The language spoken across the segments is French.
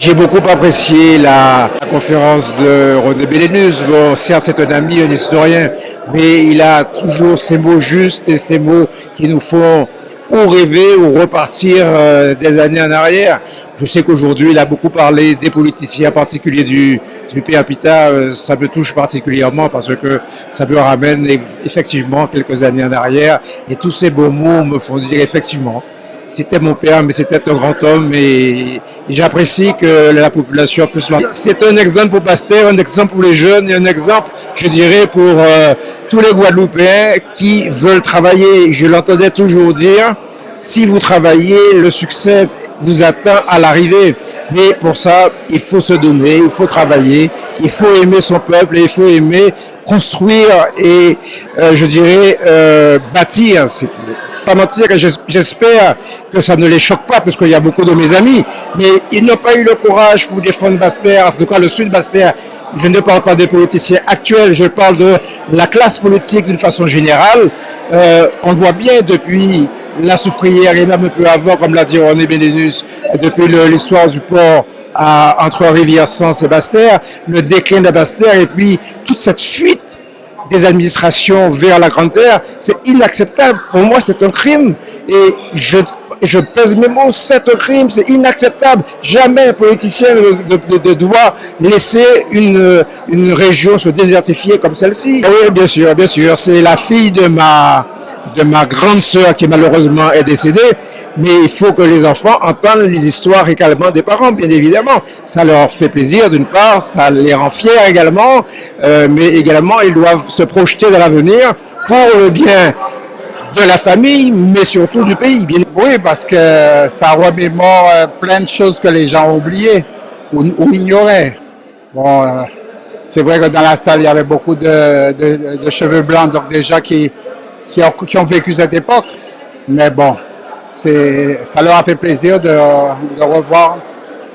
J'ai beaucoup apprécié la conférence de René Bélénus. Bon, certes, c'est un ami, un historien, mais il a toujours ces mots justes et ces mots qui nous font ou rêver ou repartir des années en arrière. Je sais qu'aujourd'hui, il a beaucoup parlé des politiciens, en particulier du PAPITA. Ça me touche particulièrement parce que ça me ramène effectivement quelques années en arrière. Et tous ces beaux mots me font dire effectivement, c'était mon père, mais c'était un grand homme et j'apprécie que la population puisse l'entendre. C'est un exemple pour Basse-Terre, un exemple pour les jeunes et un exemple, je dirais, pour tous les Guadeloupéens qui veulent travailler. Je l'entendais toujours dire, si vous travaillez, le succès vous attend à l'arrivée. Mais pour ça, il faut se donner, il faut travailler, il faut aimer son peuple et il faut aimer construire et, je dirais, bâtir. C'est pas mentir, j'espère que ça ne les choque pas, parce qu'il y a beaucoup de mes amis, mais ils n'ont pas eu le courage pour défendre Basse-Terre, en tout cas le sud Basse-Terre. Je ne parle pas des politiciens actuels, je parle de la classe politique d'une façon générale. On voit bien depuis la Soufrière et même un peu avant, comme l'a dit René Bélénus, depuis l'histoire du port entre Rivière-Sens et Basse-Terre, le déclin de Basse-Terre et puis toute cette fuite des administrations vers la Grande Terre, c'est inacceptable. Pour moi, c'est un crime. Et je pèse mes mots, c'est un crime, c'est inacceptable. Jamais un politicien ne doit laisser une région se désertifier comme celle-ci. Oui, bien sûr, bien sûr. C'est la fille de ma grande sœur qui malheureusement est décédée. Mais il faut que les enfants entendent les histoires également des parents, bien évidemment. Ça leur fait plaisir d'une part, ça les rend fiers également, mais également ils doivent se projeter dans l'avenir pour le bien de la famille, mais surtout du pays. Oui, parce que ça remémore plein de choses que les gens ont oubliées ou ignoraient. Bon, c'est vrai que dans la salle, il y avait beaucoup de cheveux blancs, donc des gens qui ont vécu cette époque. Mais bon, ça leur a fait plaisir de revoir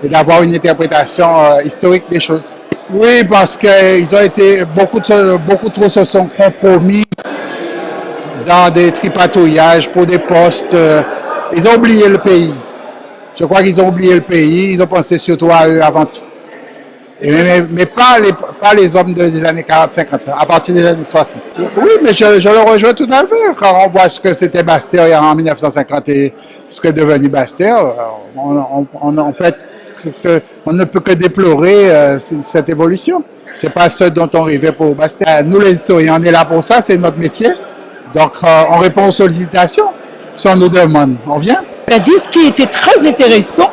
et d'avoir une interprétation historique des choses. Oui, parce qu'ils ont été, beaucoup trop se sont compromis dans des tripatouillages pour des postes. Ils ont oublié le pays. Je crois qu'ils ont oublié le pays, ils ont pensé surtout à eux avant tout. Mais pas les hommes des années 40-50, à partir des années 60. Oui, mais je le rejoins tout à fait. Quand on voit ce que c'était Basse-Terre en 1950 et ce qu'est devenu Basse-Terre, on ne peut que déplorer cette évolution. C'est pas ce dont on rêvait pour Basse-Terre. Nous, les historiens, on est là pour ça, c'est notre métier. Donc, on répond aux sollicitations. Si on nous demande, on vient. C'est-à-dire, ce qui était très intéressant,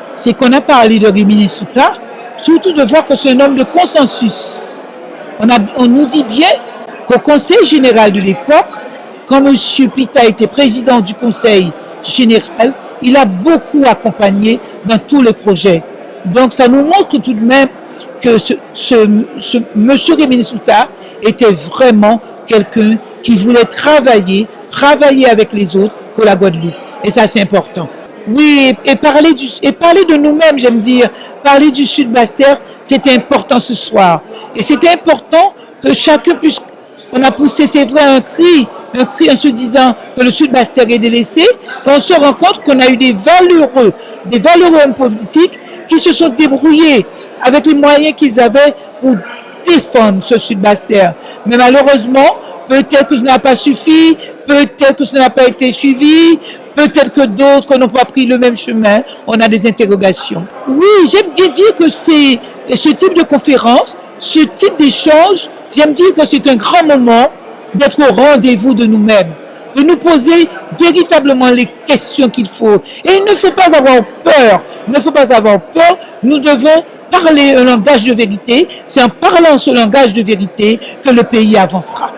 c'est qu'on a parlé de Rimini Souta, surtout de voir que c'est un homme de consensus. On nous dit bien qu'au Conseil général de l'époque, quand M. Pita était président du Conseil général, il a beaucoup accompagné dans tous les projets. Donc ça nous montre tout de même que ce M. Rimini Souta était vraiment quelqu'un qui voulait travailler avec les autres pour la Guadeloupe. Et ça, c'est important. Oui, et parler de nous-mêmes, j'aime dire, parler du Sud Basse-Terre, c'était important ce soir. Et c'était important que chacun puisse, on a poussé, c'est vrai, un cri en se disant que le Sud Basse-Terre est délaissé, quand on se rend compte qu'on a eu des valeureux hommes politiques qui se sont débrouillés avec les moyens qu'ils avaient pour défendre ce Sud Basse-Terre. Mais malheureusement, peut-être que ça n'a pas suffi, peut-être que ça n'a pas été suivi, peut-être que d'autres n'ont pas pris le même chemin. On a des interrogations. Oui, j'aime bien dire que c'est ce type de conférence, ce type d'échange, j'aime dire que c'est un grand moment d'être au rendez-vous de nous-mêmes, de nous poser véritablement les questions qu'il faut. Et il ne faut pas avoir peur, nous devons parler un langage de vérité. C'est en parlant ce langage de vérité que le pays avancera.